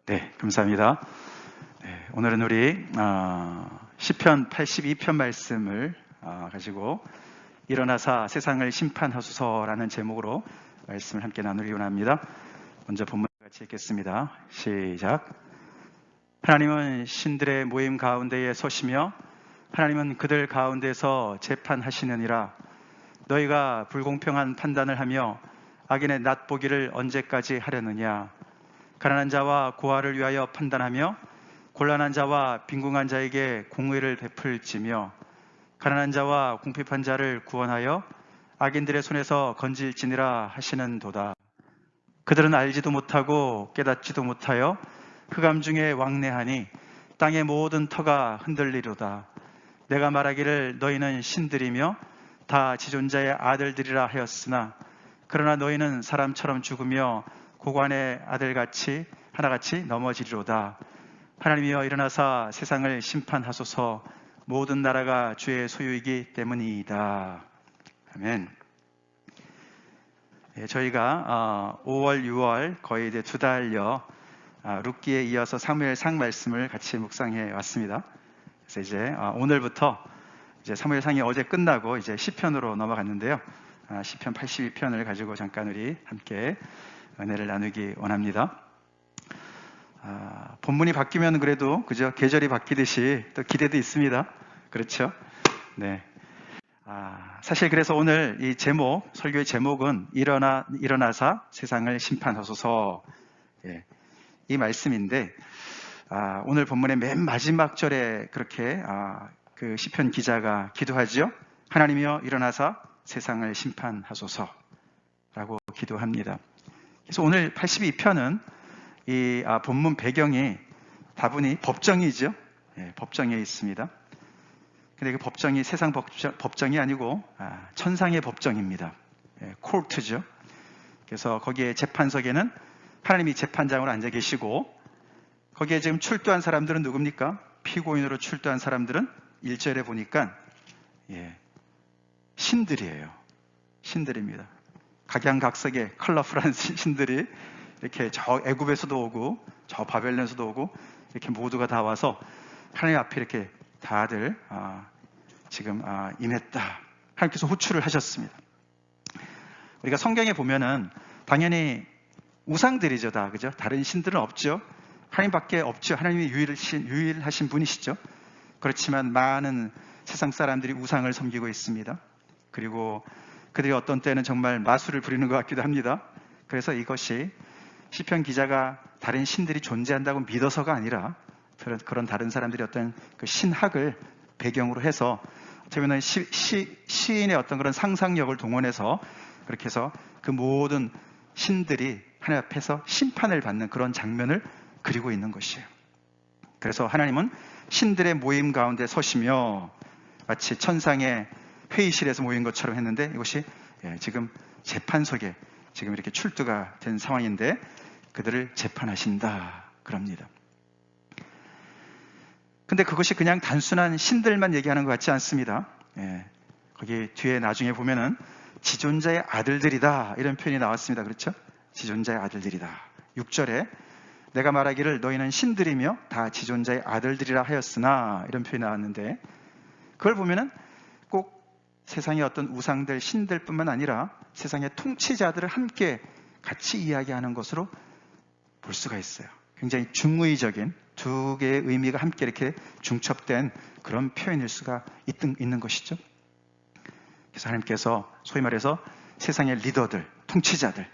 네, 감사합니다. 네, 오늘은 우리 시편 82편 말씀을 가지고 일어나사 세상을 심판하소서라는 제목으로 말씀을 함께 나누기 원합니다. 먼저 본문 같이 읽겠습니다. 시작. 하나님은 신들의 모임 가운데에 서시며 하나님은 그들 가운데서 재판하시느니라. 너희가 불공평한 판단을 하며 악인의 낫보기를 언제까지 하려느냐. 가난한 자와 고아를 위하여 판단하며 곤란한 자와 빈궁한 자에게 공의를 베풀지며 가난한 자와 궁핍한 자를 구원하여 악인들의 손에서 건질지니라 하시는도다. 그들은 알지도 못하고 깨닫지도 못하여 흑암 중에 왕래하니 땅의 모든 터가 흔들리로다. 내가 말하기를 너희는 신들이며 다 지존자의 아들들이라 하였으나 그러나 너희는 사람처럼 죽으며 고관의 아들같이 하나같이 넘어지리로다. 하나님이여 일어나사 세상을 심판하소서. 모든 나라가 주의 소유이기 때문이다. 아멘. 저희가 5월, 6월 거의 이제 2달여 룻기에 이어서 사무엘상 말씀을 같이 묵상해 왔습니다. 그래서 이제 오늘부터 이제 사무엘상이 어제 끝나고 이제 시편으로 넘어갔는데요. 시편 82편을 가지고 잠깐 우리 함께 은혜를 나누기 원합니다. 본문이 바뀌면 그래도 그저 계절이 바뀌듯이 또 기대도 있습니다. 그렇죠? 네. 사실 그래서 오늘 이 제목, 설교의 제목은 일어나사 세상을 심판하소서. 예, 이 말씀인데 오늘 본문의 맨 마지막 절에 그렇게 그 시편 기자가 기도하죠. 하나님이여 일어나사 세상을 심판하소서라고 기도합니다. 그래서 오늘 82편은 이 본문 배경이 다분히 법정이죠. 예, 법정에 있습니다. 근데 그 법정이 세상 법정이 아니고 천상의 법정입니다. 예, 코르트죠. 그래서 거기에 재판석에는 하나님이 재판장으로 앉아 계시고 거기에 지금 출두한 사람들은 누굽니까? 피고인으로 출두한 사람들은 1절에 보니까 신들이에요. 신들입니다. 각양각색의 컬러풀한 신들이 이렇게 저 애굽에서도 오고 저 바벨론에서도 오고 이렇게 모두가 다 와서 하나님 앞에 이렇게 다들 지금 임했다. 하나님께서 호출을 하셨습니다. 우리가 성경에 보면은 당연히 우상들이죠, 다 그죠? 다른 신들은 없죠. 하나님밖에 없죠. 하나님이 유일하신 분이시죠. 그렇지만 많은 세상 사람들이 우상을 섬기고 있습니다. 그리고 그들이 어떤 때는 정말 마술을 부리는 것 같기도 합니다. 그래서 이것이 시편 기자가 다른 신들이 존재한다고 믿어서가 아니라 그런 다른 사람들이 어떤 그 신학을 배경으로 해서 어떻게 보면 시인의 어떤 그런 상상력을 동원해서 그렇게 해서 그 모든 신들이 하나님 앞에서 심판을 받는 그런 장면을 그리고 있는 것이에요. 그래서 하나님은 신들의 모임 가운데 서시며 마치 천상의 회의실에서 모인 것처럼 했는데 이것이 지금 재판석에 지금 이렇게 출두가 된 상황인데 그들을 재판하신다 그럽니다. 근데 그것이 그냥 단순한 신들만 얘기하는 것 같지 않습니다. 거기 뒤에 나중에 보면은 지존자의 아들들이다 이런 표현이 나왔습니다. 그렇죠? 지존자의 아들들이다. 6절에 내가 말하기를 너희는 신들이며 다 지존자의 아들들이라 하였으나 이런 표현이 나왔는데 그걸 보면은 꼭 세상의 어떤 우상들, 신들뿐만 아니라 세상의 통치자들을 함께 같이 이야기하는 것으로 볼 수가 있어요. 굉장히 중의적인 두 개의 의미가 함께 이렇게 중첩된 그런 표현일 수가 있는 것이죠. 그래서 하나님께서 소위 말해서 세상의 리더들, 통치자들,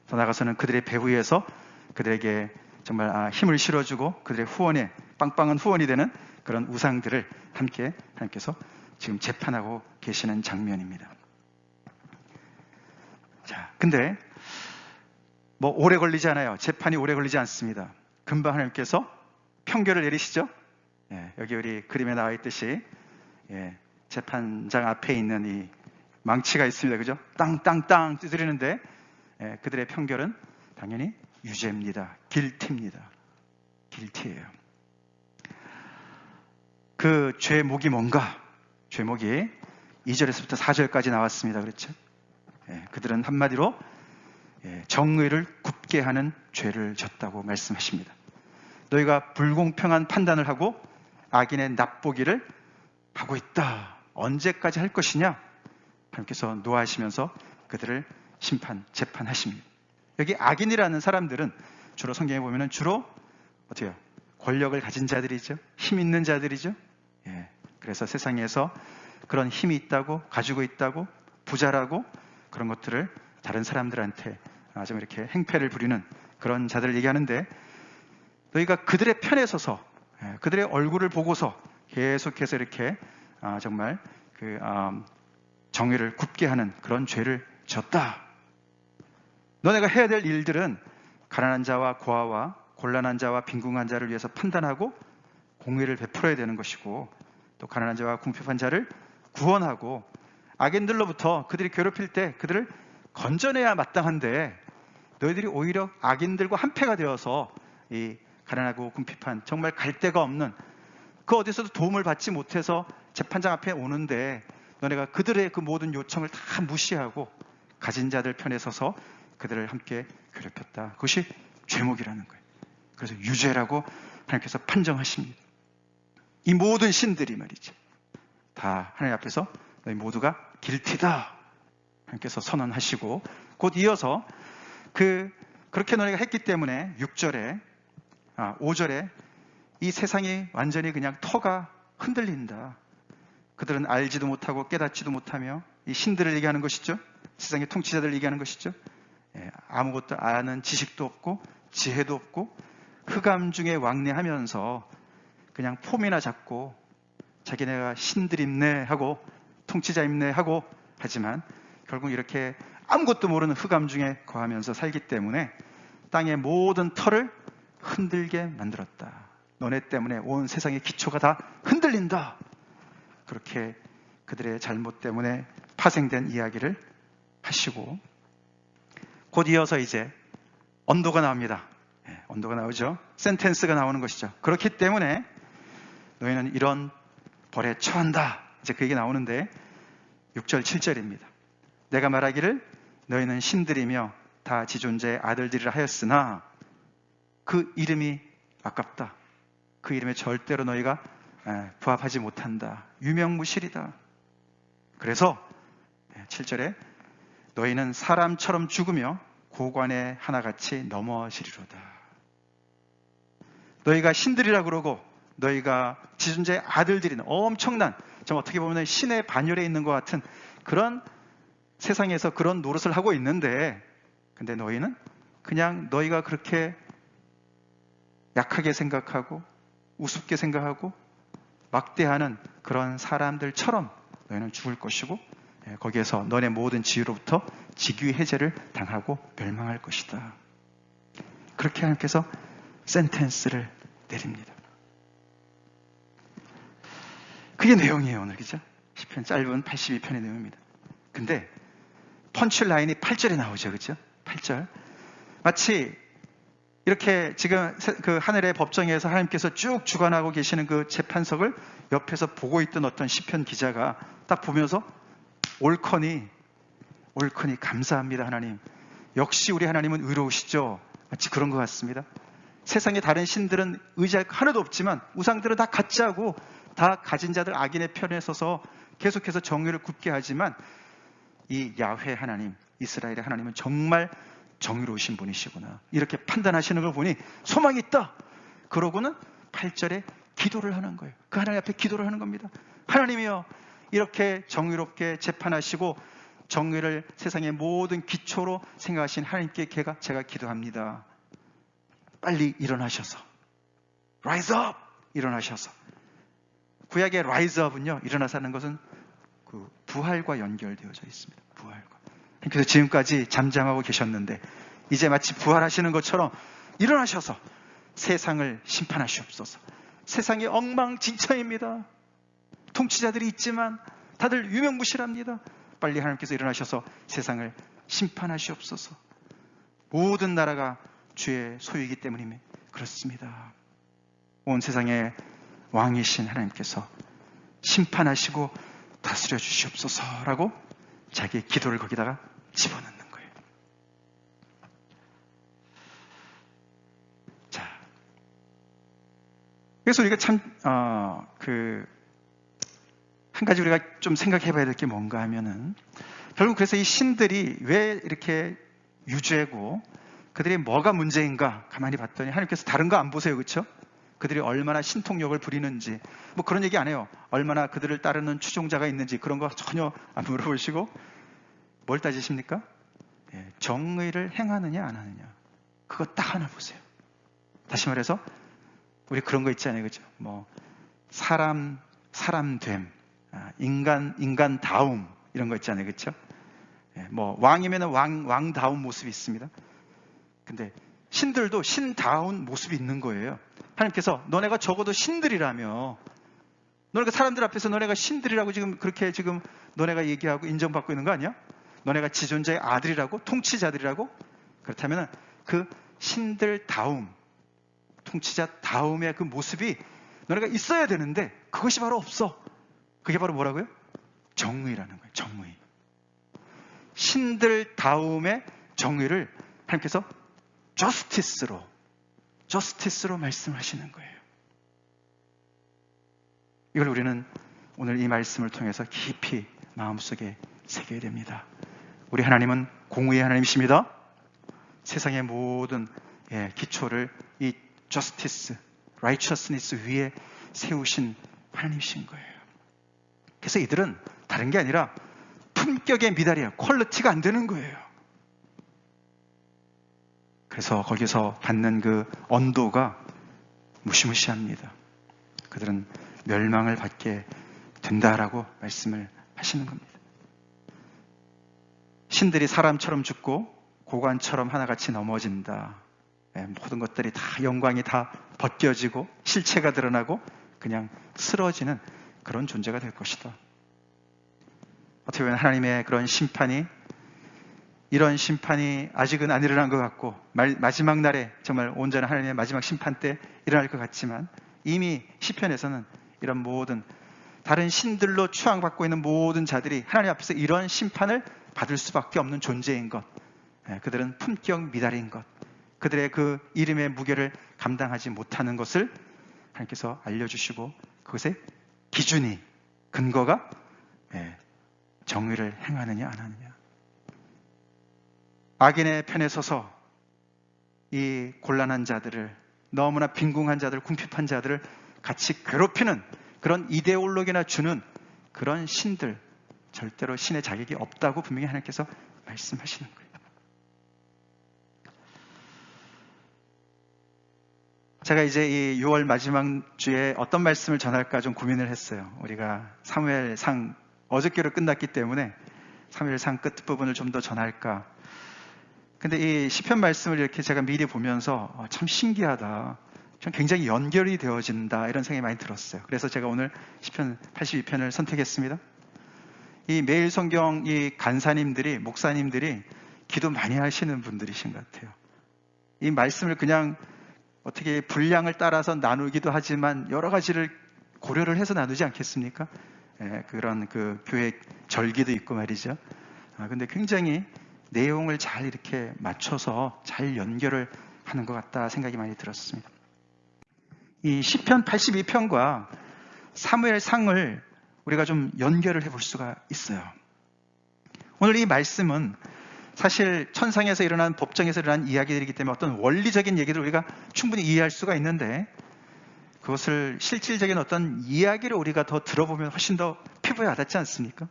더 나아가서는 그들의 배후에서 그들에게 정말 힘을 실어주고 그들의 후원에 빵빵한 후원이 되는 그런 우상들을 함께 하나님께서 지금 재판하고 계시는 장면입니다. 자, 근데 뭐 오래 걸리지 않아요. 재판이 오래 걸리지 않습니다. 금방 하나님께서 평결을 내리시죠. 여기 우리 그림에 나와 있듯이 재판장 앞에 있는 이 망치가 있습니다. 그죠? 땅땅땅 두드리는데 그들의 평결은 당연히 유죄입니다. 길티입니다. 길티예요. 그 죄목이 뭔가? 죄목이 2절에서부터 4절까지 나왔습니다. 그렇죠? 그들은 한마디로 정의를 굽게 하는 죄를 졌다고 말씀하십니다. 너희가 불공평한 판단을 하고 악인의 납보기를 하고 있다. 언제까지 할 것이냐? 하나님께서 노하시면서 그들을 재판하십니다. 여기 악인이라는 사람들은 주로 성경에 보면은 주로 어떻게요? 권력을 가진 자들이죠. 힘 있는 자들이죠. 예. 그래서 세상에서 그런 힘이 있다고, 가지고 있다고, 부자라고 그런 것들을 다른 사람들한테 좀 이렇게 행패를 부리는 그런 자들을 얘기하는데, 너희가 그들의 편에 서서 그들의 얼굴을 보고서 계속해서 이렇게 정말 정의를 굽게 하는 그런 죄를 졌다. 너네가 해야 될 일들은 가난한 자와 고아와 곤란한 자와 빈궁한 자를 위해서 판단하고 공의를 베풀어야 되는 것이고, 또 가난한 자와 궁핍한 자를 구원하고 악인들로부터 그들이 괴롭힐 때 그들을 건져내야 마땅한데, 너희들이 오히려 악인들과 한패가 되어서 이 가난하고 궁핍한, 정말 갈 데가 없는, 그 어디서도 도움을 받지 못해서 재판장 앞에 오는데 너네가 그들의 그 모든 요청을 다 무시하고 가진 자들 편에 서서 그들을 함께 괴롭혔다. 그것이 죄목이라는 거예요. 그래서 유죄라고 하나님께서 판정하십니다. 이 모든 신들이 말이죠, 다 하나님 앞에서 너희 모두가 길티다 하나님께서 선언하시고, 곧 이어서 그렇게 너희가 했기 때문에 6절에 5절에 이 세상이 완전히 그냥 터가 흔들린다. 그들은 알지도 못하고 깨닫지도 못하며, 이 신들을 얘기하는 것이죠. 세상의 통치자들을 얘기하는 것이죠. 아무것도 아는 지식도 없고 지혜도 없고 흑암 중에 왕래하면서 그냥 폼이나 잡고 자기네가 신들 입네 하고 통치자 입네 하고 하지만, 결국 이렇게 아무것도 모르는 흑암 중에 거하면서 살기 때문에 땅의 모든 터를 흔들게 만들었다. 너네 때문에 온 세상의 기초가 다 흔들린다. 그렇게 그들의 잘못 때문에 파생된 이야기를 하시고, 곧 이어서 이제 언도가 나옵니다. 언도가 나오죠. 센텐스가 나오는 것이죠. 그렇기 때문에 너희는 이런 벌에 처한다. 이제 그 얘기 나오는데 6절 7절입니다. 내가 말하기를 너희는 신들이며 다 지존자의 아들들이라 하였으나 그 이름이 아깝다. 그 이름에 절대로 너희가 부합하지 못한다. 유명무실이다. 그래서 7절에 너희는 사람처럼 죽으며 고관의 하나같이 넘어지리로다. 너희가 신들이라 그러고 너희가 지존자의 아들들인 엄청난, 좀 어떻게 보면 신의 반열에 있는 것 같은 그런 세상에서 그런 노릇을 하고 있는데, 근데 너희는 그냥 너희가 그렇게 약하게 생각하고 우습게 생각하고 막대하는 그런 사람들처럼 너희는 죽을 것이고, 거기에서 너네 모든 지위로부터 직위 해제를 당하고 멸망할 것이다. 그렇게 하나님께서 센텐스를 내립니다. 그게 내용이에요, 오늘. 그죠? 시편 짧은 82편의 내용입니다. 근데 펀치라인이 8절에 나오죠. 그죠? 8절. 마치 이렇게 지금 그 하늘의 법정에서 하나님께서 쭉 주관하고 계시는 그 재판석을 옆에서 보고 있던 어떤 시편 기자가 딱 보면서 옳거니 감사합니다, 하나님. 역시 우리 하나님은 의로우시죠. 마치 그런 것 같습니다. 세상의 다른 신들은 의지할 거 하나도 없지만, 우상들은 다 가짜고 다 가진 자들 악인의 편에 서서 계속해서 정의를 굽게 하지만, 이 야훼 하나님, 이스라엘의 하나님은 정말 정의로우신 분이시구나, 이렇게 판단하시는 걸 보니 소망이 있다. 그러고는 8절에 기도를 하는 거예요. 그 하나님 앞에 기도를 하는 겁니다. 하나님이여, 이렇게 정의롭게 재판하시고 정의를 세상의 모든 기초로 생각하신 하나님께 제가 기도합니다. 빨리 일어나셔서, rise up! 일어나셔서. 구약의 rise up은요, 일어나사는 것은 그 부활과 연결되어져 있습니다. 부활과. 그래서 지금까지 잠잠하고 계셨는데 이제 마치 부활하시는 것처럼 일어나셔서 세상을 심판하시옵소서. 세상이 엉망진창입니다. 통치자들이 있지만 다들 유명무실합니다. 빨리 하나님께서 일어나셔서 세상을 심판하시옵소서. 모든 나라가 주의 소유이기 때문입니다. 그렇습니다. 온 세상의 왕이신 하나님께서 심판하시고 다스려 주시옵소서라고 자기의 기도를 거기다가 집어넣는 거예요. 자, 그래서 우리가 참, 한 가지 우리가 좀 생각해 봐야 될 게 뭔가 하면은, 결국 그래서 이 신들이 왜 이렇게 유죄고, 그들이 뭐가 문제인가 가만히 봤더니 하나님께서 다른 거 안 보세요. 그렇죠? 그들이 얼마나 신통력을 부리는지, 뭐 그런 얘기 안 해요. 얼마나 그들을 따르는 추종자가 있는지 그런 거 전혀 안 물어보시고, 뭘 따지십니까? 정의를 행하느냐 안 하느냐, 그거 딱 하나 보세요. 다시 말해서 우리 그런 거 있잖아요. 그죠? 뭐 사람됨, 인간다움, 이런 거 있잖아요. 그렇죠? 뭐 왕이면 왕다운 모습이 있습니다. 근데 신들도 신다운 모습이 있는 거예요. 하나님께서 너네가 적어도 신들이라며, 너네가 사람들 앞에서 너네가 신들이라고 지금 그렇게 지금 너네가 얘기하고 인정받고 있는 거 아니야? 너네가 지존자의 아들이라고, 통치자들이라고? 그렇다면 그 신들다움, 통치자다움의 그 모습이 너네가 있어야 되는데 그것이 바로 없어. 그게 바로 뭐라고요? 정의라는 거예요. 정의. 신들다움의 정의를 하나님께서 justice로 말씀하시는 거예요. 이걸 우리는 오늘 이 말씀을 통해서 깊이 마음속에 새겨야 됩니다. 우리 하나님은 공의의 하나님이십니다. 세상의 모든 기초를 이 justice, righteousness 위에 세우신 하나님이신 거예요. 그래서 이들은 다른 게 아니라 품격의 미달이에요. 퀄리티가 안 되는 거예요. 그래서 거기서 받는 그 언도가 무시무시합니다. 그들은 멸망을 받게 된다라고 말씀을 하시는 겁니다. 신들이 사람처럼 죽고 고관처럼 하나같이 넘어진다. 모든 것들이 다, 영광이 다 벗겨지고 실체가 드러나고 그냥 쓰러지는 그런 존재가 될 것이다. 어떻게 보면 하나님의 그런 심판이, 이런 심판이 아직은 안 일어난 것 같고 마지막 날에 정말 온전한 하나님의 마지막 심판 때 일어날 것 같지만, 이미 시편에서는 이런 모든 다른 신들로 추앙받고 있는 모든 자들이 하나님 앞에서 이런 심판을 받을 수밖에 없는 존재인 것, 그들은 품격 미달인 것, 그들의 그 이름의 무게를 감당하지 못하는 것을 하나님께서 알려주시고, 그것의 기준이, 근거가 정의를 행하느냐 안 하느냐. 악인의 편에 서서 이 곤란한 자들을, 너무나 빈궁한 자들, 궁핍한 자들을 같이 괴롭히는 그런 이데올로기나 주는 그런 신들, 절대로 신의 자격이 없다고 분명히 하나님께서 말씀하시는 거예요. 제가 이제 이 6월 마지막 주에 어떤 말씀을 전할까 좀 고민을 했어요. 우리가 사무엘상 어저께로 끝났기 때문에 사무엘상 끝부분을 좀 더 전할까. 근데 이 시편 말씀을 이렇게 제가 미리 보면서 참 신기하다, 참 굉장히 연결이 되어진다, 이런 생각이 많이 들었어요. 그래서 제가 오늘 시편 82편을 선택했습니다. 이 매일 성경 이 간사님들이, 목사님들이 기도 많이 하시는 분들이신 것 같아요. 이 말씀을 그냥 어떻게 분량을 따라서 나누기도 하지만 여러 가지를 고려를 해서 나누지 않겠습니까? 그런 그 교회 절기도 있고 말이죠. 근데 굉장히 내용을 잘 이렇게 맞춰서 잘 연결을 하는 것 같다 생각이 많이 들었습니다. 이 시편 82편과 사무엘상을 우리가 좀 연결을 해볼 수가 있어요. 오늘 이 말씀은 사실 천상에서 일어난, 법정에서 일어난 이야기들이기 때문에 어떤 원리적인 얘기를 우리가 충분히 이해할 수가 있는데, 그것을 실질적인 어떤 이야기를 우리가 더 들어보면 훨씬 더 피부에 와닿지 않습니까?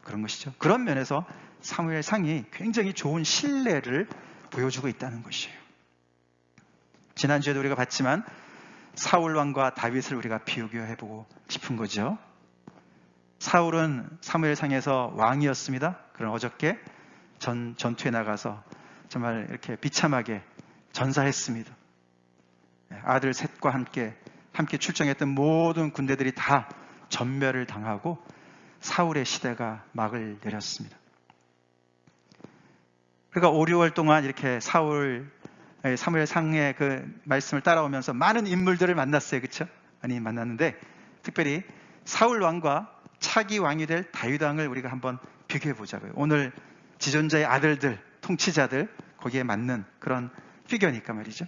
그런 것이죠. 그런 면에서 사무엘상이 굉장히 좋은 신뢰를 보여주고 있다는 것이에요. 지난주에도 우리가 봤지만 사울 왕과 다윗을 우리가 비교해보고 싶은 거죠. 사울은 사무엘상에서 왕이었습니다. 그럼 어저께 전투에 나가서 정말 이렇게 비참하게 전사했습니다. 아들 셋과 함께 출정했던 모든 군대들이 다 전멸을 당하고 사울의 시대가 막을 내렸습니다. 그러니까 5, 6월 동안 이렇게 사무엘상의 그 말씀을 따라오면서 많은 인물들을 만났어요. 그렇죠? 많이 만났는데 특별히 사울 왕과 차기 왕이 될 다윗 왕을 우리가 한번 비교해 보자고요. 오늘 지존자의 아들들, 통치자들, 거기에 맞는 그런 피겨니까 말이죠.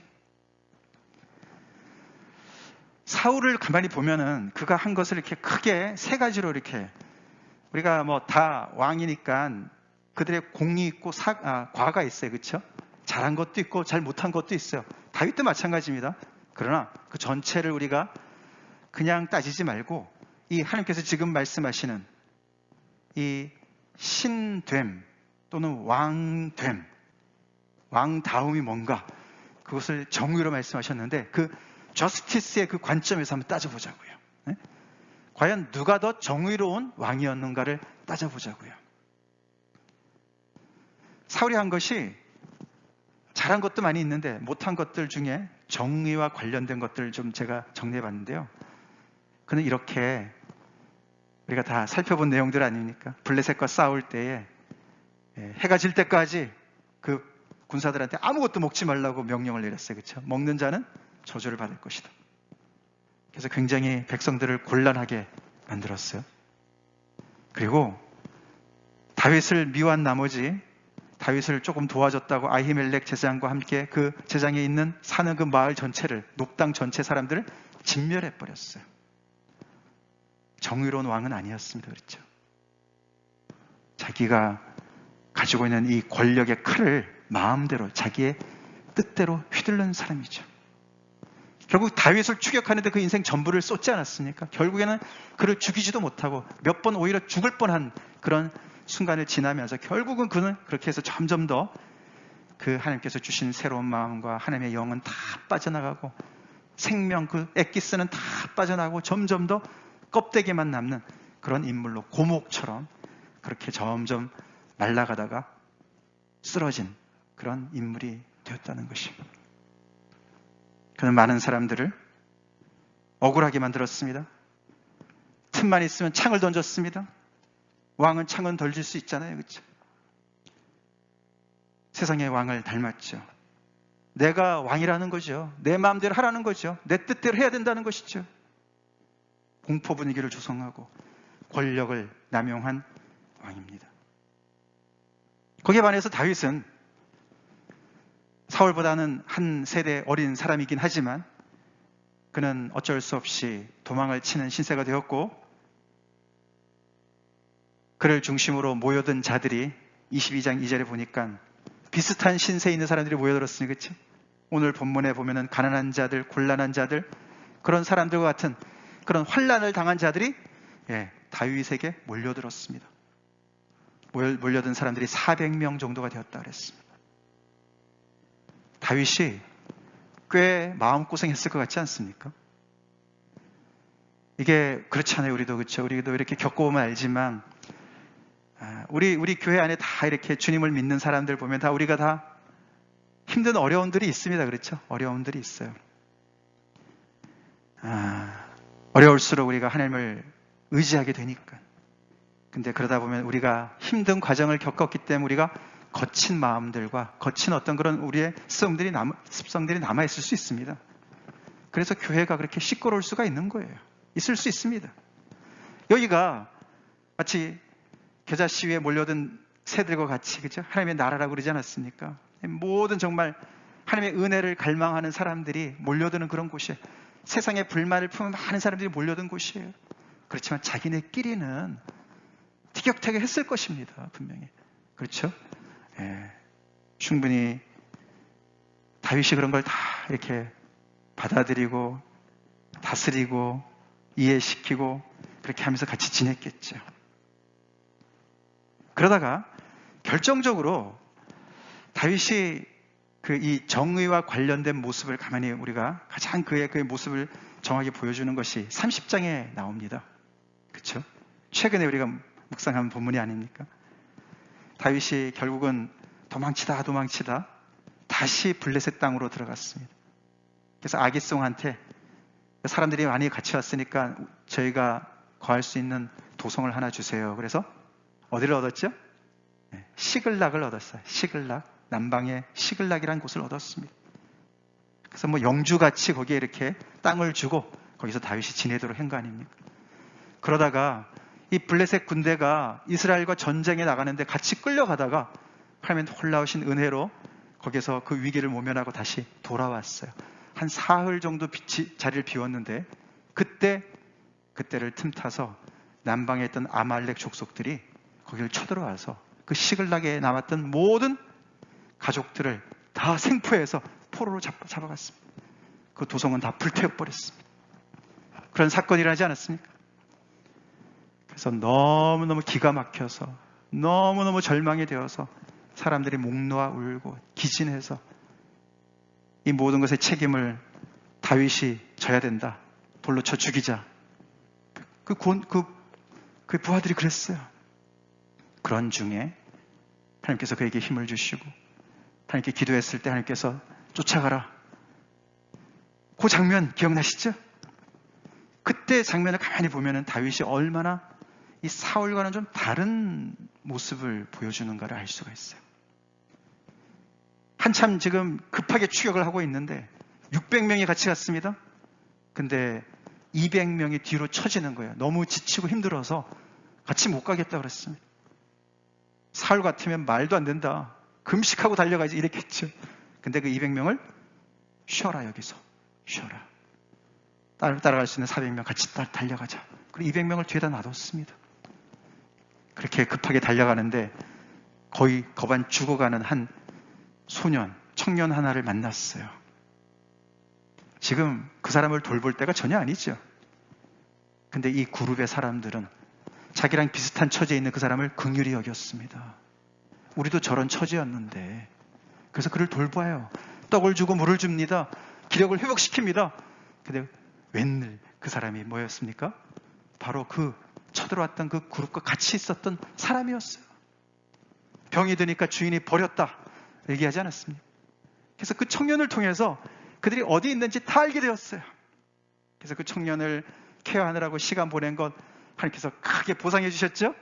사울을 가만히 보면은 그가 한 것을 이렇게 크게 세 가지로 이렇게, 우리가 뭐 다 왕이니까 그들의 공이 있고 과가 있어요. 그렇죠? 잘한 것도 있고 잘 못한 것도 있어요. 다윗도 마찬가지입니다. 그러나 그 전체를 우리가 그냥 따지지 말고 이 하나님께서 지금 말씀하시는 이 신됨 또는 왕됨, 왕다움이 뭔가, 그것을 정의로 말씀하셨는데 그 저스티스의 그 관점에서 한번 따져보자고요. 네? 과연 누가 더 정의로운 왕이었는가를 따져보자고요. 사울이 한 것이 잘한 것도 많이 있는데 못한 것들 중에 정의와 관련된 것들을 좀 제가 정리해봤는데요. 그는 이렇게, 우리가 다 살펴본 내용들 아닙니까? 블레셋과 싸울 때에 해가 질 때까지 그 군사들한테 아무것도 먹지 말라고 명령을 내렸어요. 그렇죠? 먹는 자는 저주를 받을 것이다. 그래서 굉장히 백성들을 곤란하게 만들었어요. 그리고 다윗을 미워한 나머지, 다윗을 조금 도와줬다고 아히멜렉 제사장과 함께 그 제장에 있는 사는 그 마을 전체를, 녹당 전체 사람들을 진멸해 버렸어요. 정의로운 왕은 아니었습니다. 그렇죠? 자기가 가지고 있는 이 권력의 칼을 마음대로 자기의 뜻대로 휘둘른 사람이죠. 결국 다윗을 추격하는데 그 인생 전부를 쏟지 않았습니까? 결국에는 그를 죽이지도 못하고 몇 번 오히려 죽을 뻔한 그런 순간을 지나면서 결국은 그는 그렇게 해서 점점 더 그 하나님께서 주신 새로운 마음과 하나님의 영은 다 빠져나가고 생명, 그 엑기스는 다 빠져나가고 점점 더 껍데기만 남는 그런 인물로, 고목처럼 그렇게 점점 말라가다가 쓰러진 그런 인물이 되었다는 것입니다. 그는 많은 사람들을 억울하게 만들었습니다. 틈만 있으면 창을 던졌습니다. 왕은 창은 던질 수 있잖아요. 그렇죠? 세상의 왕을 닮았죠. 내가 왕이라는 거죠. 내 마음대로 하라는 거죠. 내 뜻대로 해야 된다는 것이죠. 공포 분위기를 조성하고 권력을 남용한 왕입니다. 거기에 반해서 다윗은 사울보다는 한 세대 어린 사람이긴 하지만 그는 어쩔 수 없이 도망을 치는 신세가 되었고, 그를 중심으로 모여든 자들이 22장 2절에 보니까 비슷한 신세에 있는 사람들이 모여들었으니, 그렇죠? 오늘 본문에 보면은 가난한 자들, 곤란한 자들, 그런 사람들과 같은 그런 환난을 당한 자들이 다윗에게 몰려들었습니다. 몰려든 사람들이 400명 정도가 되었다 그랬습니다. 다윗이 꽤 마음고생했을 것 같지 않습니까? 이게 그렇잖아요. 우리도 그렇죠. 우리도 이렇게 겪어보면 알지만 우리 교회 안에 다 이렇게 주님을 믿는 사람들 보면 다 우리가 다 힘든 어려움들이 있습니다. 그렇죠? 어려움들이 있어요. 어려울수록 우리가 하나님을 의지하게 되니까. 근데 그러다 보면 우리가 힘든 과정을 겪었기 때문에 우리가 거친 마음들과 거친 어떤 그런 우리의 습성들이 남아있을 수 있습니다. 그래서 교회가 그렇게 시끄러울 수가 있는 거예요. 있을 수 있습니다. 여기가 마치 겨자 시위에 몰려든 새들과 같이, 그죠? 하나님의 나라라고 그러지 않았습니까? 모든 정말 하나님의 은혜를 갈망하는 사람들이 몰려드는 그런 곳이에요. 세상에 불만을 품은 많은 사람들이 몰려든 곳이에요. 그렇지만 자기네끼리는 티격태격했을 것입니다. 분명히. 그렇죠? 충분히 다윗이 그런 걸 다 이렇게 받아들이고 다스리고 이해시키고 그렇게 하면서 같이 지냈겠죠. 그러다가 결정적으로 다윗이 이 정의와 관련된 모습을 가만히 우리가 가장 그의 모습을 정확히 보여주는 것이 30장에 나옵니다. 그렇죠? 최근에 우리가 묵상한 본문이 아닙니까? 다윗이 결국은 도망치다 다시 블레셋 땅으로 들어갔습니다. 그래서 아기송한테 사람들이 많이 같이 왔으니까 저희가 거할 수 있는 도성을 하나 주세요. 그래서 어디를 얻었죠? 시글락을 얻었어요. 시글락, 남방의 시글락이라는 곳을 얻었습니다. 그래서 뭐 영주같이 거기에 이렇게 땅을 주고 거기서 다윗이 지내도록 한 거 아닙니까? 그러다가 이 블레셋 군대가 이스라엘과 전쟁에 나가는데 같이 끌려가다가 하나님의 놀라우신 은혜로 거기서 그 위기를 모면하고 다시 돌아왔어요. 한 사흘 정도 자리를 비웠는데 그때를 틈타서 남방에 있던 아말렉 족속들이 거기를 쳐들어와서 그 시글락에 남았던 모든 가족들을 다 생포해서 포로로 잡아갔습니다. 그 도성은 다 불태워버렸습니다. 그런 사건이 일어나지 않았습니까? 그래서 너무너무 기가 막혀서 너무너무 절망이 되어서 사람들이 목 놓아 울고 기진해서 이 모든 것의 책임을 다윗이 져야 된다. 돌로 쳐 죽이자. 그 부하들이 그랬어요. 그런 중에 하나님께서 그에게 힘을 주시고 하나님께 기도했을 때 하나님께서 쫓아가라. 그 장면 기억나시죠? 그때 장면을 가만히 보면 다윗이 얼마나 이 사울과는 좀 다른 모습을 보여주는가를 알 수가 있어요. 한참 지금 급하게 추격을 하고 있는데 600명이 같이 갔습니다. 근데 200명이 뒤로 쳐지는 거예요. 너무 지치고 힘들어서 같이 못 가겠다 그랬습니다. 사울 같으면 말도 안 된다. 금식하고 달려가지 이랬겠죠. 근데 그 200명을 쉬어라 여기서. 쉬어라. 따라갈 수 있는 400명 같이 달려가자. 그리고 200명을 뒤에다 놔뒀습니다. 그렇게 급하게 달려가는데 거의 거반 죽어가는 한 청년 하나를 만났어요. 지금 그 사람을 돌볼 때가 전혀 아니죠. 근데 이 그룹의 사람들은 자기랑 비슷한 처지에 있는 그 사람을 긍휼히 여겼습니다. 우리도 저런 처지였는데. 그래서 그를 돌봐요. 떡을 주고 물을 줍니다. 기력을 회복시킵니다. 근데 웬일 그 사람이 뭐였습니까? 바로 그 쳐들어왔던 그 그룹과 같이 있었던 사람이었어요. 병이 드니까 주인이 버렸다 얘기하지 않았습니까? 그래서 그 청년을 통해서 그들이 어디 있는지 다 알게 되었어요. 그래서 그 청년을 케어하느라고 시간 보낸 것 하나님께서 크게 보상해 주셨죠?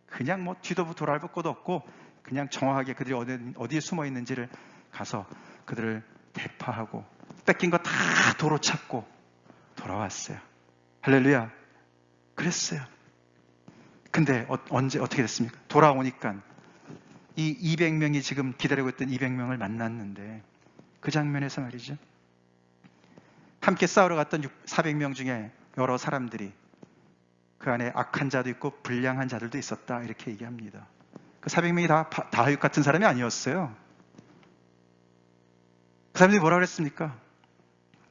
그냥 뭐 뒤도 돌아볼 것도 없고 그냥 정확하게 그들이 어디에 숨어 있는지를 가서 그들을 대파하고 뺏긴 거 다 도로 찾고 돌아왔어요. 할렐루야. 그랬어요. 근데 어떻게 됐습니까? 돌아오니까 이 200명이 지금 기다리고 있던 200명을 만났는데 그 장면에서 말이죠. 함께 싸우러 갔던 400명 중에 여러 사람들이 그 안에 악한 자도 있고 불량한 자들도 있었다 이렇게 얘기합니다. 그 400명이 다 다윗 같은 사람이 아니었어요. 그 사람들이 뭐라고 그랬습니까?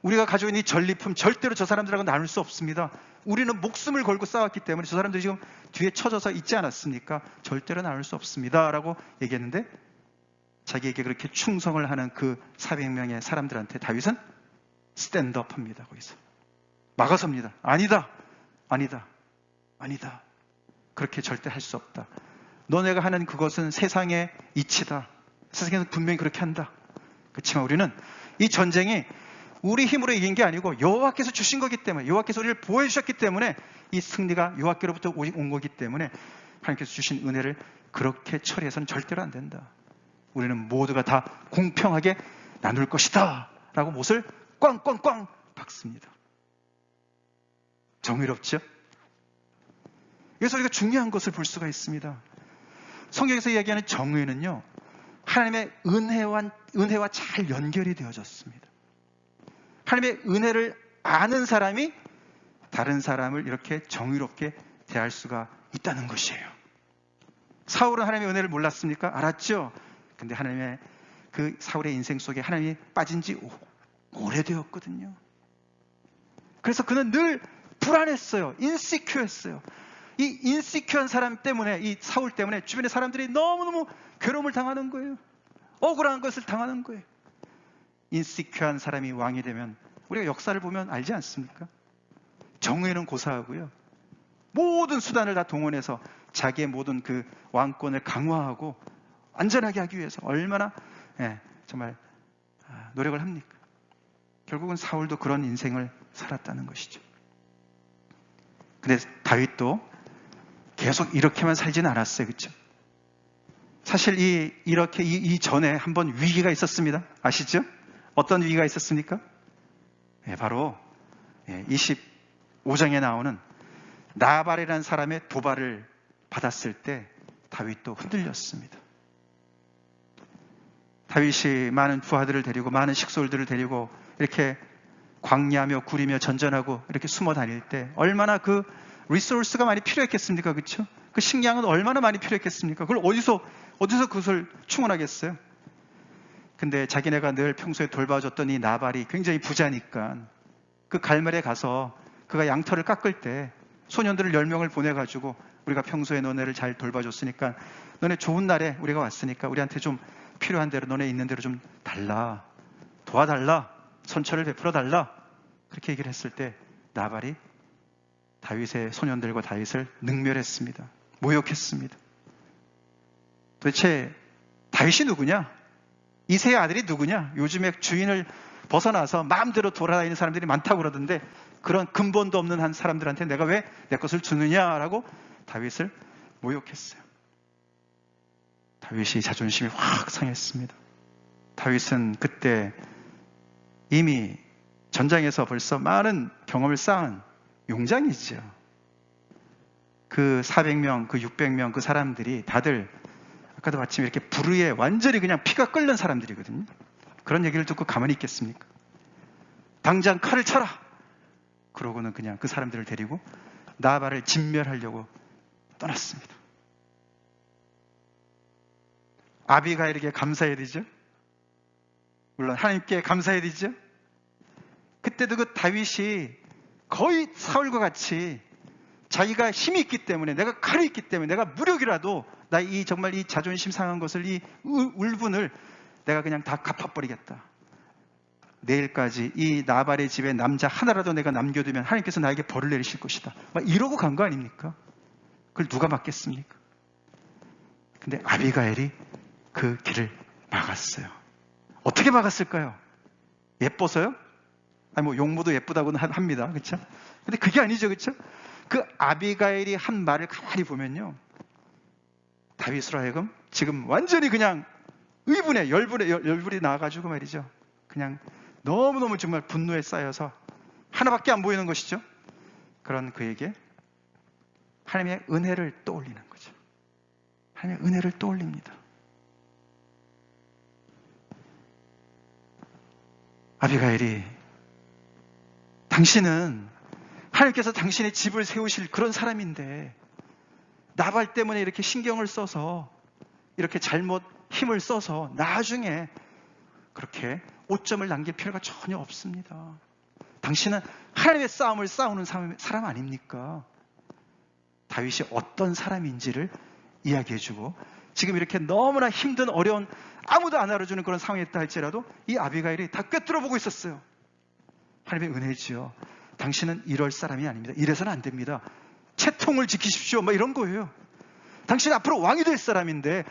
우리가 가지고 있는 이 전리품 절대로 저 사람들하고 나눌 수 없습니다. 우리는 목숨을 걸고 싸웠기 때문에 저 사람들이 지금 뒤에 쳐져서 있지 않았습니까? 절대로 나눌 수 없습니다 라고 얘기했는데 자기에게 그렇게 충성을 하는 그 400명의 사람들한테 다윗은 스탠드업 합니다. 거기서 막아섭니다. 아니다. 그렇게 절대 할 수 없다. 너네가 하는 그것은 세상의 이치다. 세상에서 분명히 그렇게 한다. 그렇지만 우리는 이 전쟁이 우리 힘으로 이긴 게 아니고 여호와께서 주신 거기 때문에 여호와께서 우리를 보호해 주셨기 때문에 이 승리가 여호와께로부터 온 거기 때문에 하나님께서 주신 은혜를 그렇게 처리해서는 절대로 안 된다. 우리는 모두가 다 공평하게 나눌 것이다 라고 못을 꽝꽝꽝 박습니다. 정의롭죠? 여기서 우리가 중요한 것을 볼 수가 있습니다. 성경에서 이야기하는 정의는요, 하나님의 은혜와 잘 연결이 되어졌습니다. 하나님의 은혜를 아는 사람이 다른 사람을 이렇게 정의롭게 대할 수가 있다는 것이에요. 사울은 하나님의 은혜를 몰랐습니까? 알았죠? 근데 하나님의 그 사울의 인생 속에 하나님이 빠진 지 오래되었거든요. 그래서 그는 늘 불안했어요. 인시큐했어요. 이 인시큐한 사람 때문에, 이 사울 때문에 주변의 사람들이 너무너무 괴로움을 당하는 거예요. 억울한 것을 당하는 거예요. 인시큐한 사람이 왕이 되면 우리가 역사를 보면 알지 않습니까? 정의는 고사하고요. 모든 수단을 다 동원해서 자기의 모든 그 왕권을 강화하고 안전하게 하기 위해서 얼마나 정말 노력을 합니까? 결국은 사울도 그런 인생을 살았다는 것이죠. 근데 다윗도 계속 이렇게만 살지는 않았어요. 그렇죠? 사실 이렇게 전에 한번 위기가 있었습니다. 아시죠? 어떤 위기가 있었습니까? 바로 25장에 나오는 나발이라는 사람의 도발을 받았을 때 다윗도 흔들렸습니다. 다윗이 많은 부하들을 데리고 많은 식솔들을 데리고 이렇게 광야며 구리며 전전하고 이렇게 숨어 다닐 때 얼마나 그 리소스가 많이 필요했겠습니까? 그렇죠? 그 식량은 얼마나 많이 필요했겠습니까? 그걸 어디서 그것을 충원하겠어요? 근데 자기네가 늘 평소에 돌봐줬던 이 나발이 굉장히 부자니까 그 갈멜에 가서 그가 양털을 깎을 때 소년들을 10명을 보내가지고 우리가 평소에 너네를 잘 돌봐줬으니까 너네 좋은 날에 우리가 왔으니까 우리한테 좀 필요한 대로 너네 있는 대로 좀 달라, 도와달라, 선처를 베풀어 달라, 그렇게 얘기를 했을 때 나발이 다윗의 소년들과 다윗을 능멸했습니다. 모욕했습니다. 도대체 다윗이 누구냐? 이새의 아들이 누구냐? 요즘에 주인을 벗어나서 마음대로 돌아다니는 사람들이 많다고 그러던데 그런 근본도 없는 한 사람들한테 내가 왜 내 것을 주느냐라고 다윗을 모욕했어요. 다윗이 자존심이 확 상했습니다. 다윗은 그때 이미 전장에서 벌써 많은 경험을 쌓은 용장이죠. 그 400명, 그 600명 그 사람들이 다들 아까도 마침 이렇게 불의에 완전히 그냥 피가 끓는 사람들이거든요. 그런 얘기를 듣고 가만히 있겠습니까? 당장 칼을 쳐라! 그러고는 그냥 그 사람들을 데리고 나발을 진멸하려고 떠났습니다. 아비가일에게 감사해야 되죠? 물론 하나님께 감사해야 되죠? 그때도 그 다윗이 거의 사울과 같이 자기가 힘이 있기 때문에, 내가 칼이 있기 때문에, 내가 무력이라도 나 정말 이 자존심 상한 것을, 이 울분을 내가 그냥 다 갚아버리겠다. 내일까지 이 나발의 집에 남자 하나라도 내가 남겨두면 하나님께서 나에게 벌을 내리실 것이다. 막 이러고 간 거 아닙니까? 그걸 누가 막겠습니까? 근데 아비가일이 그 길을 막았어요. 어떻게 막았을까요? 예뻐서요? 아니 뭐 용모도 예쁘다고는 합니다. 그렇죠? 근데 그게 아니죠. 그렇죠? 그 아비가일이 한 말을 가만히 보면요. 다윗으로 하여금 지금 완전히 그냥 열불이 나와가지고 말이죠. 그냥 너무너무 정말 분노에 쌓여서 하나밖에 안 보이는 것이죠. 그런 그에게 하나님의 은혜를 떠올리는 거죠. 하나님의 은혜를 떠올립니다. 아비가일이 당신은 하나님께서 당신의 집을 세우실 그런 사람인데 나발 때문에 이렇게 신경을 써서 이렇게 잘못 힘을 써서 나중에 그렇게 오점을 남길 필요가 전혀 없습니다. 당신은 하나님의 싸움을 싸우는 사람 아닙니까? 다윗이 어떤 사람인지를 이야기해주고 지금 이렇게 너무나 힘든 어려운 아무도 안 알아주는 그런 상황에 있다 할지라도 이 아비가일이 다 꿰뚫어보고 있었어요. 하나님의 은혜지요. 당신은 이럴 사람이 아닙니다. 이래서는 안 됩니다. 채통을 지키십시오. 뭐 이런 거예요. 당신 앞으로 왕이 될 사람인데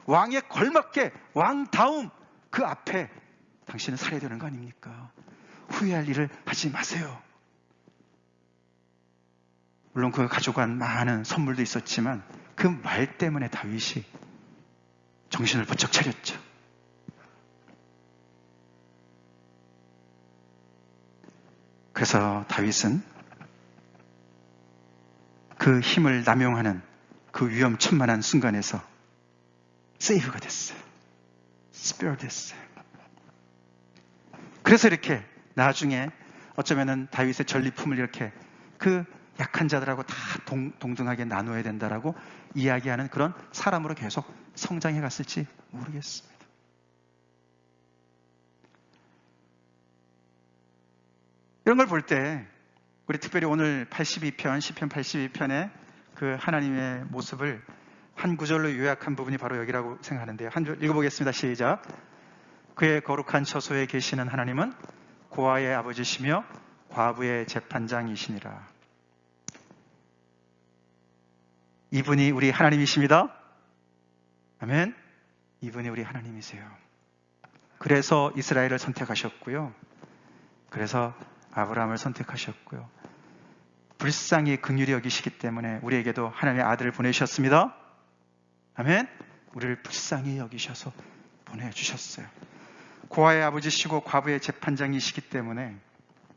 왕에 걸맞게 왕다움 그 앞에 당신은 살아야 되는 거 아닙니까? 후회할 일을 하지 마세요. 물론 그가 가져간 많은 선물도 있었지만 그 말 때문에 다윗이 정신을 번쩍 차렸죠. 그래서 다윗은 그 힘을 남용하는 그 위험천만한 순간에서 세이브가 됐어요. 스페어됐어요. 그래서 이렇게 나중에 어쩌면은 다윗의 전리품을 이렇게 그 약한 자들하고 다 동등하게 나눠야 된다라고 이야기하는 그런 사람으로 계속 성장해 갔을지 모르겠습니다. 이런 걸 볼 때 우리 특별히 오늘 82편, 시편 82편의 그 하나님의 모습을 한 구절로 요약한 부분이 바로 여기라고 생각하는데요. 한 줄 읽어보겠습니다. 시작. 그의 거룩한 처소에 계시는 하나님은 고아의 아버지시며 과부의 재판장이시니라. 이분이 우리 하나님이십니다. 아멘. 이분이 우리 하나님이세요. 그래서 이스라엘을 선택하셨고요. 그래서 아브라함을 선택하셨고요. 불쌍히 긍휼히 여기시기 때문에 우리에게도 하나님의 아들을 보내주셨습니다. 아멘. 우리를 불쌍히 여기셔서 보내주셨어요. 고아의 아버지시고 과부의 재판장이시기 때문에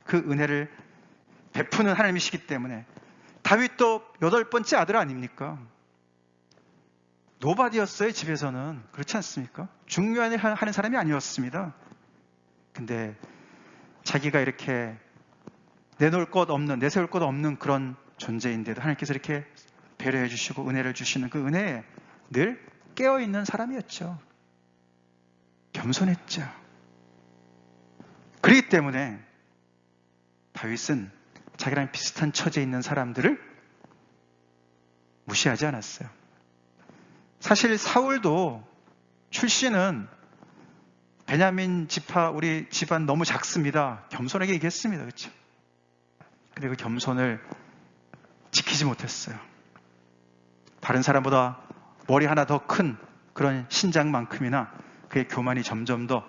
그 은혜를 베푸는 하나님이시기 때문에 다윗도 8번째 아들 아닙니까? 노바디였어요. 집에서는. 그렇지 않습니까? 중요한 일 하는 사람이 아니었습니다. 근데 자기가 이렇게 내놓을 것 없는, 내세울 것 없는 그런 존재인데도 하나님께서 이렇게 배려해 주시고 은혜를 주시는 그 은혜에 늘 깨어있는 사람이었죠. 겸손했죠. 그렇기 때문에 다윗은 자기랑 비슷한 처지에 있는 사람들을 무시하지 않았어요. 사실 사울도 출신은 베냐민 지파, 우리 집안 너무 작습니다. 겸손하게 얘기했습니다. 그렇죠? 근데 그 겸손을 지키지 못했어요. 다른 사람보다 머리 하나 더 큰 그런 신장만큼이나 그의 교만이 점점 더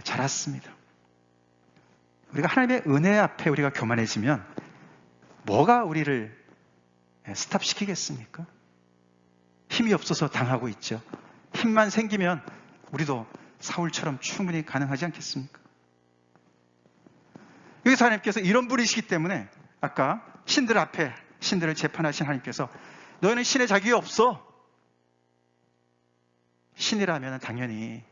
자랐습니다. 우리가 하나님의 은혜 앞에 우리가 교만해지면 뭐가 우리를 스탑시키겠습니까? 힘이 없어서 당하고 있죠. 힘만 생기면 우리도 사울처럼 충분히 가능하지 않겠습니까? 여기서 하나님께서 이런 분이시기 때문에 아까 신들 앞에 신들을 재판하신 하나님께서 너희는 신의 자격이 없어. 신이라면 당연히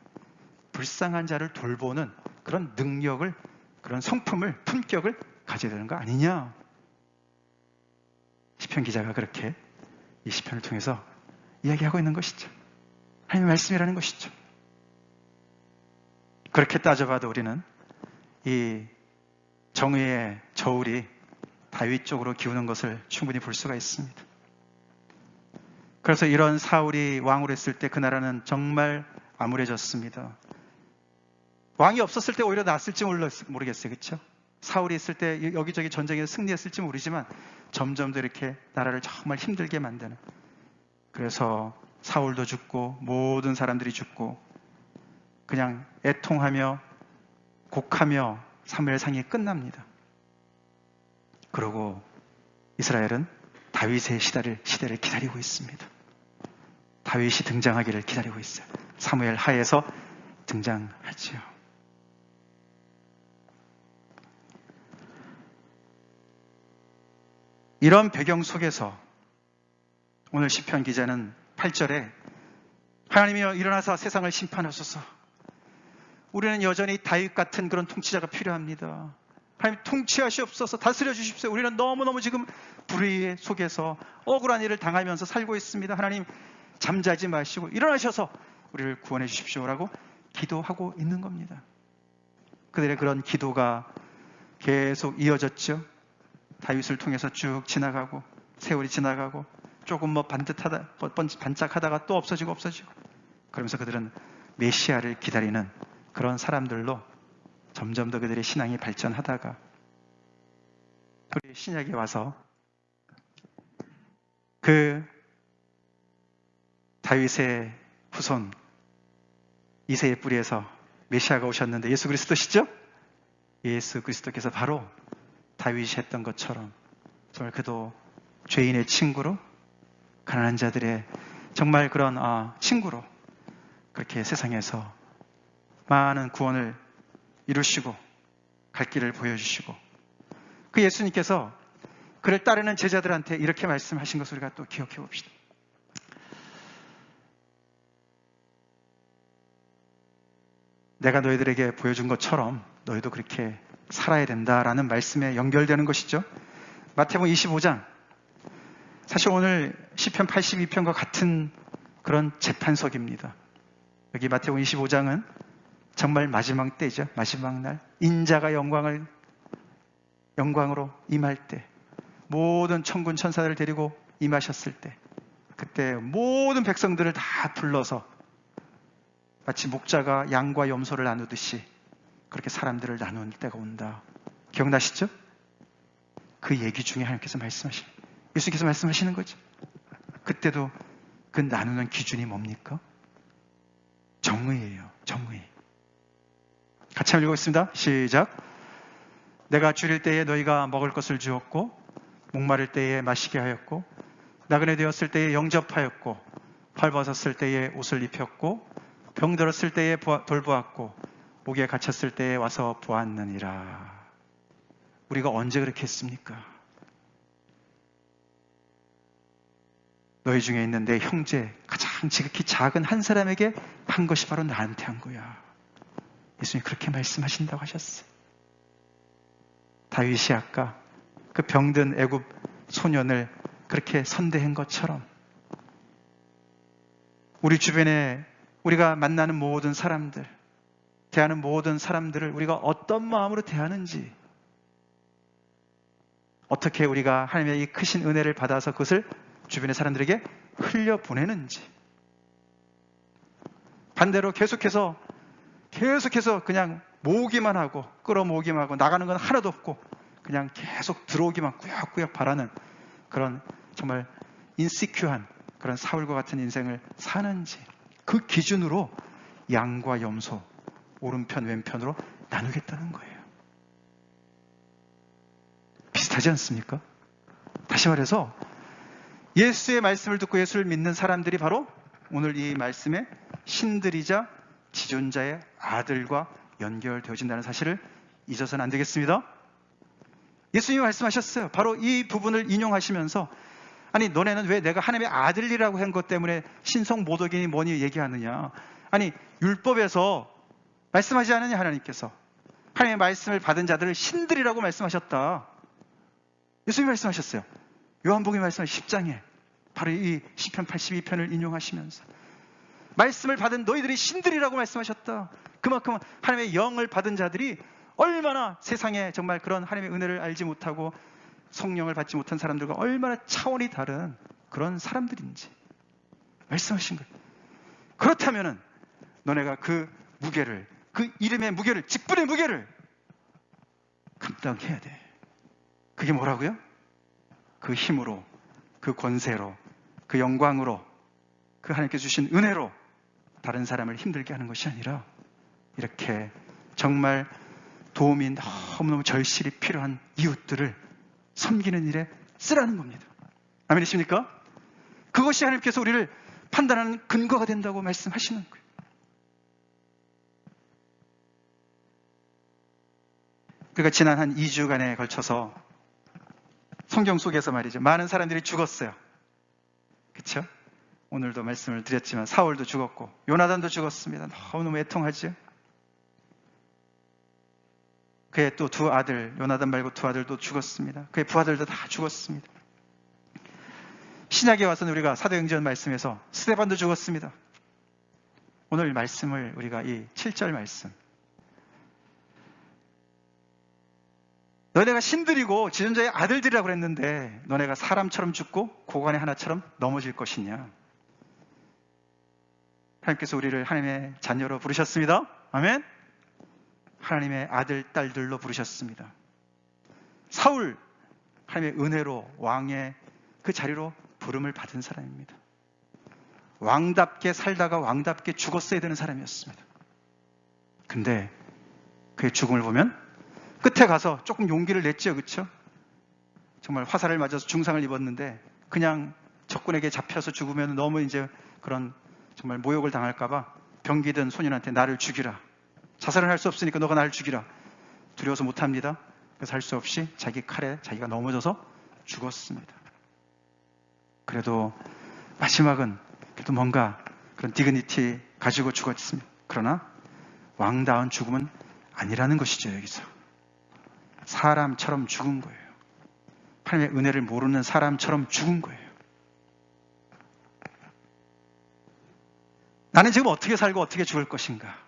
불쌍한 자를 돌보는 그런 능력을, 그런 성품을, 품격을 가져야 되는 거 아니냐. 시편 기자가 그렇게 이 시편을 통해서 이야기하고 있는 것이죠. 하나님의 말씀이라는 것이죠. 그렇게 따져봐도 우리는 이 정의의 저울이 다윗 쪽으로 기우는 것을 충분히 볼 수가 있습니다. 그래서 이런 사울이 왕으로 했을 때 그 나라는 정말 암울해졌습니다. 왕이 없었을 때 오히려 낫을지 모르겠어요. 그렇죠? 사울이 있을 때 여기저기 전쟁에서 승리했을지 모르지만 점점 더 이렇게 나라를 정말 힘들게 만드는, 그래서 사울도 죽고 모든 사람들이 죽고 그냥 애통하며 곡하며 사무엘상이 끝납니다. 그러고 이스라엘은 다윗의 시대를 기다리고 있습니다. 다윗이 등장하기를 기다리고 있어요. 사무엘 하에서 등장하지요. 이런 배경 속에서 오늘 시편 기자는 8절에 하나님이여 일어나서 세상을 심판하소서. 우리는 여전히 다윗 같은 그런 통치자가 필요합니다. 하나님 통치하시옵소서. 다스려 주십시오. 우리는 너무너무 지금 불의 속에서 억울한 일을 당하면서 살고 있습니다. 하나님 잠자지 마시고 일어나셔서 우리를 구원해 주십시오라고 기도하고 있는 겁니다. 그들의 그런 기도가 계속 이어졌죠. 다윗을 통해서 쭉 지나가고 세월이 지나가고 조금 뭐 반짝하다가 또 없어지고 그러면서 그들은 메시아를 기다리는 그런 사람들로 점점 더 그들의 신앙이 발전하다가 우리 신약에 와서 그 다윗의 후손 이새의 뿌리에서 메시아가 오셨는데 예수 그리스도시죠? 예수 그리스도께서 바로 다윗이 했던 것처럼 정말 그도 죄인의 친구로, 가난한 자들의 정말 그런 친구로 그렇게 세상에서 많은 구원을 이루시고 갈 길을 보여주시고, 그 예수님께서 그를 따르는 제자들한테 이렇게 말씀하신 것을 우리가 또 기억해 봅시다. 내가 너희들에게 보여준 것처럼 너희도 그렇게 살아야 된다라는 말씀에 연결되는 것이죠. 마태복음 25장, 사실 오늘 시편 82편과 같은 그런 재판석입니다. 여기 마태복음 25장은 정말 마지막 때죠. 마지막 날 인자가 영광으로 임할 때, 모든 천군 천사들을 데리고 임하셨을 때, 그때 모든 백성들을 다 불러서 마치 목자가 양과 염소를 나누듯이 그렇게 사람들을 나눌 때가 온다. 기억나시죠? 그 얘기 중에 하나님께서 예수님께서 말씀하시는 거죠. 그때도 그 나누는 기준이 뭡니까? 정의예요. 정의. 같이 한번 읽어보겠습니다. 시작. 내가 줄일 때에 너희가 먹을 것을 주었고, 목마를 때에 마시게 하였고, 나그네 되었을 때에 영접하였고, 헐벗었을 때에 옷을 입혔고, 병들었을 때에 돌보았고, 옥에 갇혔을 때에 와서 보았느니라. 우리가 언제 그렇게 했습니까? 너희 중에 있는 내 형제, 가장 지극히 작은 한 사람에게 한 것이 바로 나한테 한 거야. 예수님이 그렇게 말씀하신다고 하셨어요. 다윗이 아까 그 병든 애굽 소년을 그렇게 선대한 것처럼 우리 주변에 우리가 만나는 모든 사람들, 대하는 모든 사람들을 우리가 어떤 마음으로 대하는지, 어떻게 우리가 하나님의 이 크신 은혜를 받아서 그것을 주변의 사람들에게 흘려보내는지, 반대로 계속해서 그냥 모으기만 하고 끌어모으기만 하고 나가는 건 하나도 없고 그냥 계속 들어오기만 꾸역꾸역 바라는 그런 정말 인시큐한 그런 사울과 같은 인생을 사는지, 그 기준으로 양과 염소 오른편 왼편으로 나누겠다는 거예요. 비슷하지 않습니까? 다시 말해서 예수의 말씀을 듣고 예수를 믿는 사람들이 바로 오늘 이 말씀의 신들이자 지존자의 아들과 연결되어진다는 사실을 잊어서는 안 되겠습니다. 예수님이 말씀하셨어요. 바로 이 부분을 인용하시면서 아니 너네는 왜 내가 하나님의 아들이라고 한 것 때문에 신성 모독이니 뭐니 얘기하느냐. 아니 율법에서 말씀하지 않느냐. 하나님께서 하나님의 말씀을 받은 자들을 신들이라고 말씀하셨다. 예수님이 말씀하셨어요. 요한복음이 말씀하신 10장에 바로 이 시편 82편을 인용하시면서 말씀을 받은 너희들이 신들이라고 말씀하셨다. 그만큼 하나님의 영을 받은 자들이 얼마나 세상에 정말 그런 하나님의 은혜를 알지 못하고 성령을 받지 못한 사람들과 얼마나 차원이 다른 그런 사람들인지 말씀하신 거예요. 그렇다면은 너네가 그 무게를, 그 이름의 무게를, 직분의 무게를 감당해야 돼. 그게 뭐라고요? 그 힘으로, 그 권세로, 그 영광으로, 그 하나님께 주신 은혜로 다른 사람을 힘들게 하는 것이 아니라 이렇게 정말 도움이 너무너무 절실히 필요한 이웃들을 섬기는 일에 쓰라는 겁니다. 아멘이십니까? 그것이 하나님께서 우리를 판단하는 근거가 된다고 말씀하시는 거예요. 그러니까 지난 한 2주간에 걸쳐서 성경 속에서 말이죠. 많은 사람들이 죽었어요. 그렇죠? 오늘도 말씀을 드렸지만 사울도 죽었고 요나단도 죽었습니다. 너무너무 애통하죠. 그의 또 두 아들, 요나단 말고 두 아들도 죽었습니다. 그의 부하들도 다 죽었습니다. 신약에 와서는 우리가 사도행전 말씀에서 스데반도 죽었습니다. 오늘 말씀을 우리가 이 7절 말씀, 너네가 신들이고 지존자의 아들들이라고 그랬는데 너네가 사람처럼 죽고 고관의 하나처럼 넘어질 것이냐. 하나님께서 우리를 하나님의 자녀로 부르셨습니다. 아멘. 하나님의 아들, 딸들로 부르셨습니다. 사울, 하나님의 은혜로 왕의 그 자리로 부름을 받은 사람입니다. 왕답게 살다가 왕답게 죽었어야 되는 사람이었습니다. 근데 그의 죽음을 보면 끝에 가서 조금 용기를 냈죠. 그렇죠? 정말 화살을 맞아서 중상을 입었는데 그냥 적군에게 잡혀서 죽으면 너무 이제 그런 정말 모욕을 당할까 봐 병기든 소년한테 나를 죽이라. 자살은 할 수 없으니까 너가 나를 죽이라. 두려워서 못합니다. 그래서 할 수 없이 자기 칼에 자기가 넘어져서 죽었습니다. 그래도 마지막은 그래도 뭔가 그런 디그니티 가지고 죽었습니다. 그러나 왕다운 죽음은 아니라는 것이죠. 여기서 사람처럼 죽은 거예요. 하나님의 은혜를 모르는 사람처럼 죽은 거예요. 나는 지금 어떻게 살고 어떻게 죽을 것인가?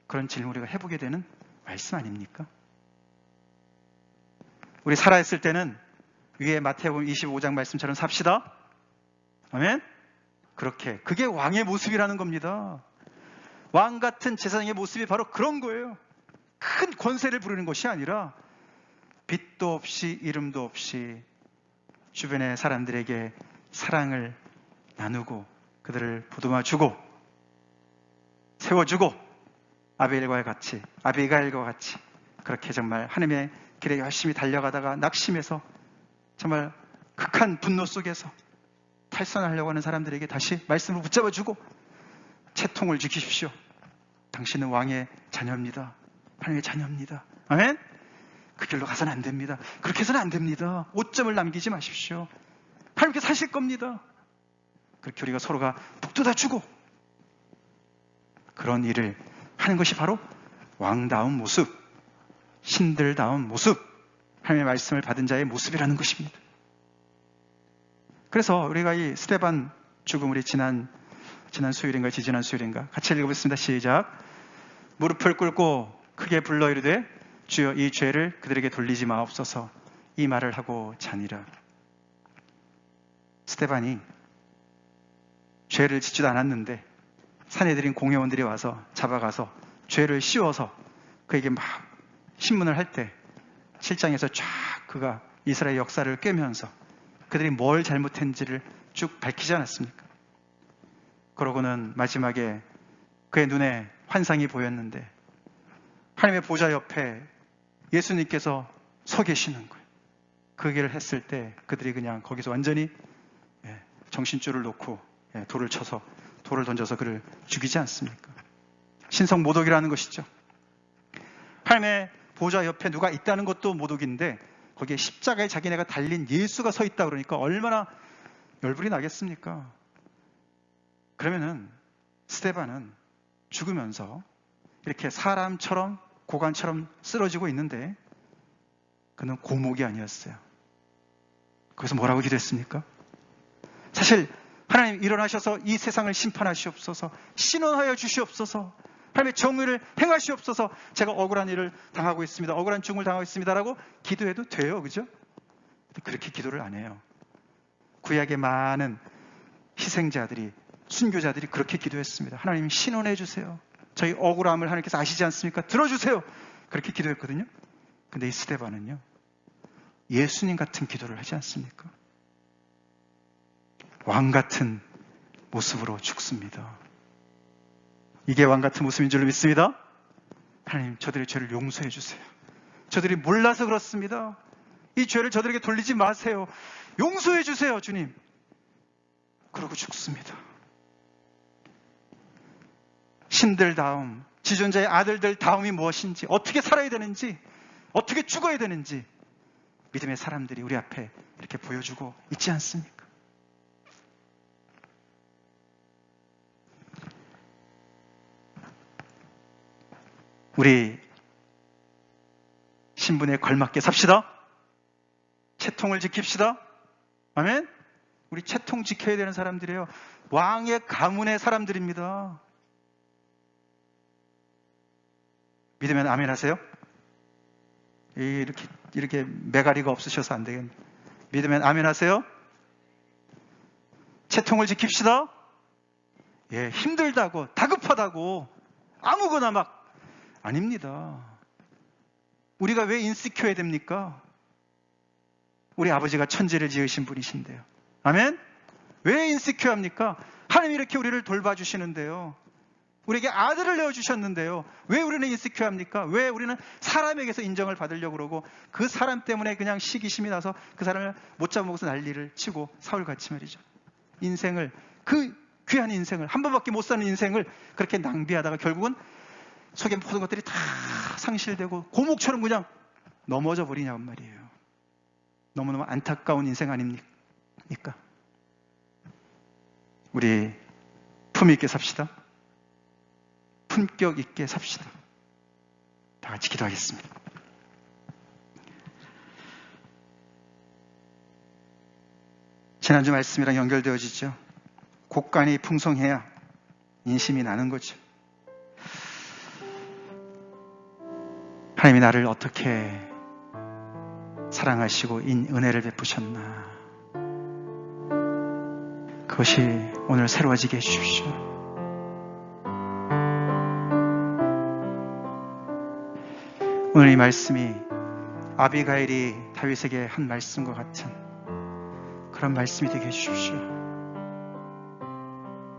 그런 질문을 우리가 해보게 되는 말씀 아닙니까? 우리 살아있을 때는 위에 마태복음 25장 말씀처럼 삽시다. 아멘? 그렇게 그게 왕의 모습이라는 겁니다. 왕 같은 제사장의 모습이 바로 그런 거예요. 큰 권세를 부르는 것이 아니라 빛도 없이 이름도 없이 주변의 사람들에게 사랑을 나누고 그들을 보듬어주고 세워주고 아비가일과 같이 그렇게 정말 하나님의 길에 열심히 달려가다가 낙심해서 정말 극한 분노 속에서 탈선하려고 하는 사람들에게 다시 말씀을 붙잡아주고 채통을 지키십시오. 당신은 왕의 자녀입니다. 하나님의 자녀입니다. 아멘? 그 길로 가서는 안 됩니다. 그렇게 해서는 안 됩니다. 오점을 남기지 마십시오. 하나님께서 하실 겁니다. 그렇게 우리가 서로가 북돋아주고 그런 일을 하는 것이 바로 왕다운 모습, 신들다운 모습, 하나님의 말씀을 받은 자의 모습이라는 것입니다. 그래서 우리가 이 스데반 죽음, 우리 지난 수요일인가 지지난 수요일인가 같이 읽어보겠습니다. 시작. 무릎을 꿇고 크게 불러 이르되 주여 이 죄를 그들에게 돌리지 마옵소서. 이 말을 하고 자니라. 스데반이 죄를 짓지도 않았는데 사내들인 공회원들이 와서 잡아가서 죄를 씌워서 그에게 막 신문을 할 때 7장에서 쫙 그가 이스라엘 역사를 꿰면서 그들이 뭘 잘못했는지를 쭉 밝히지 않았습니까? 그러고는 마지막에 그의 눈에 환상이 보였는데 하나님의 보좌 옆에 예수님께서 서 계시는 거예요. 그 얘기를 했을 때 그들이 그냥 거기서 완전히 정신줄을 놓고 돌을 던져서 그를 죽이지 않습니까? 신성 모독이라는 것이죠. 하나님의 보좌 옆에 누가 있다는 것도 모독인데 거기에 십자가에 자기네가 달린 예수가 서 있다 그러니까 얼마나 열불이 나겠습니까? 그러면은 스데반은 죽으면서 이렇게 사람처럼 고관처럼 쓰러지고 있는데 그는 고목이 아니었어요. 그래서 뭐라고 기도했습니까? 사실 하나님 일어나셔서 이 세상을 심판하시옵소서, 신원하여 주시옵소서, 하나님의 정의를 행하시옵소서, 제가 억울한 일을 당하고 있습니다, 억울한 죽음을 당하고 있습니다라고 기도해도 돼요. 그죠? 그렇게 기도를 안 해요. 구약의 많은 희생자들이, 순교자들이 그렇게 기도했습니다. 하나님 신원해 주세요. 저희 억울함을 하나님께서 아시지 않습니까? 들어주세요. 그렇게 기도했거든요. 근데 이 스데반은요, 예수님 같은 기도를 하지 않습니까? 왕 같은 모습으로 죽습니다. 이게 왕 같은 모습인 줄로 믿습니다. 하나님, 저들의 죄를 용서해 주세요. 저들이 몰라서 그렇습니다. 이 죄를 저들에게 돌리지 마세요. 용서해 주세요, 주님. 그러고 죽습니다. 신들 다음, 지존자의 아들들 다음이 무엇인지, 어떻게 살아야 되는지, 어떻게 죽어야 되는지 믿음의 사람들이 우리 앞에 이렇게 보여주고 있지 않습니까? 우리 신분에 걸맞게 삽시다. 채통을 지킵시다. 아멘? 우리 채통 지켜야 되는 사람들이에요. 왕의 가문의 사람들입니다. 믿으면 아멘 하세요? 이렇게 매가리가 없으셔서 안 되겠네. 믿으면 아멘 하세요? 채통을 지킵시다. 예, 힘들다고, 다급하다고, 아무거나 막 아닙니다. 우리가 왜 인시큐어야 됩니까? 우리 아버지가 천지를 지으신 분이신데요. 아멘? 왜 인시큐어 합니까? 하나님이 이렇게 우리를 돌봐주시는데요. 우리에게 아들을 내어주셨는데요. 왜 우리는 인시큐어 합니까? 왜 우리는 사람에게서 인정을 받으려고 그러고 그 사람 때문에 그냥 시기심이 나서 그 사람을 못 잡아먹어서 난리를 치고 사울같이 말이죠. 인생을, 그 귀한 인생을, 한 번밖에 못 사는 인생을 그렇게 낭비하다가 결국은 속에 모든 것들이 다 상실되고 고목처럼 그냥 넘어져 버리냐고 말이에요. 너무너무 안타까운 인생 아닙니까? 우리 품 있게 삽시다. 품격 있게 삽시다. 다 같이 기도하겠습니다. 지난주 말씀이랑 연결되어지죠. 곡간이 풍성해야 인심이 나는 거죠. 하나님이 나를 어떻게 사랑하시고 은혜를 베푸셨나, 그것이 오늘 새로워지게 해주십시오. 오늘 이 말씀이 아비가일이 다윗에게 한 말씀과 같은 그런 말씀이 되게 해주십시오.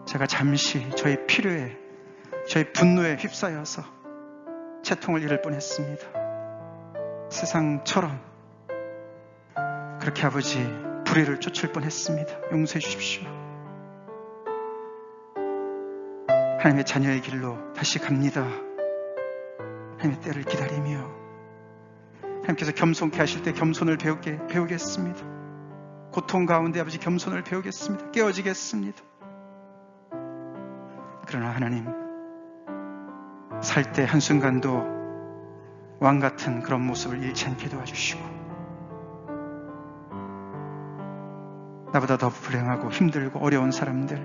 제가 잠시 저의 필요에, 저의 분노에 휩싸여서 채통을 잃을 뻔했습니다. 세상처럼 그렇게 아버지 불의를 쫓을 뻔했습니다. 용서해 주십시오. 하나님의 자녀의 길로 다시 갑니다. 하나님의 때를 기다리며 하나님께서 겸손케 하실 때 겸손을 배우겠습니다. 고통 가운데 아버지 겸손을 배우겠습니다. 깨어지겠습니다. 그러나 하나님, 살 때 한순간도 왕 같은 그런 모습을 잃지 않게 도와주시고 나보다 더 불행하고 힘들고 어려운 사람들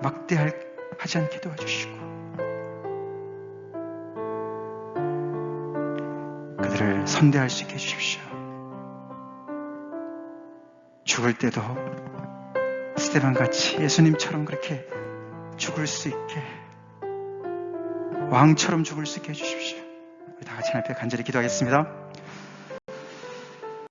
막대하지 않게 도와주시고 그들을 선대할 수 있게 해주십시오. 죽을 때도 스데반같이 예수님처럼 그렇게 죽을 수 있게, 왕처럼 죽을 수 있게 해주십시오. 우리 다 같이 하나님 앞에 간절히 기도하겠습니다.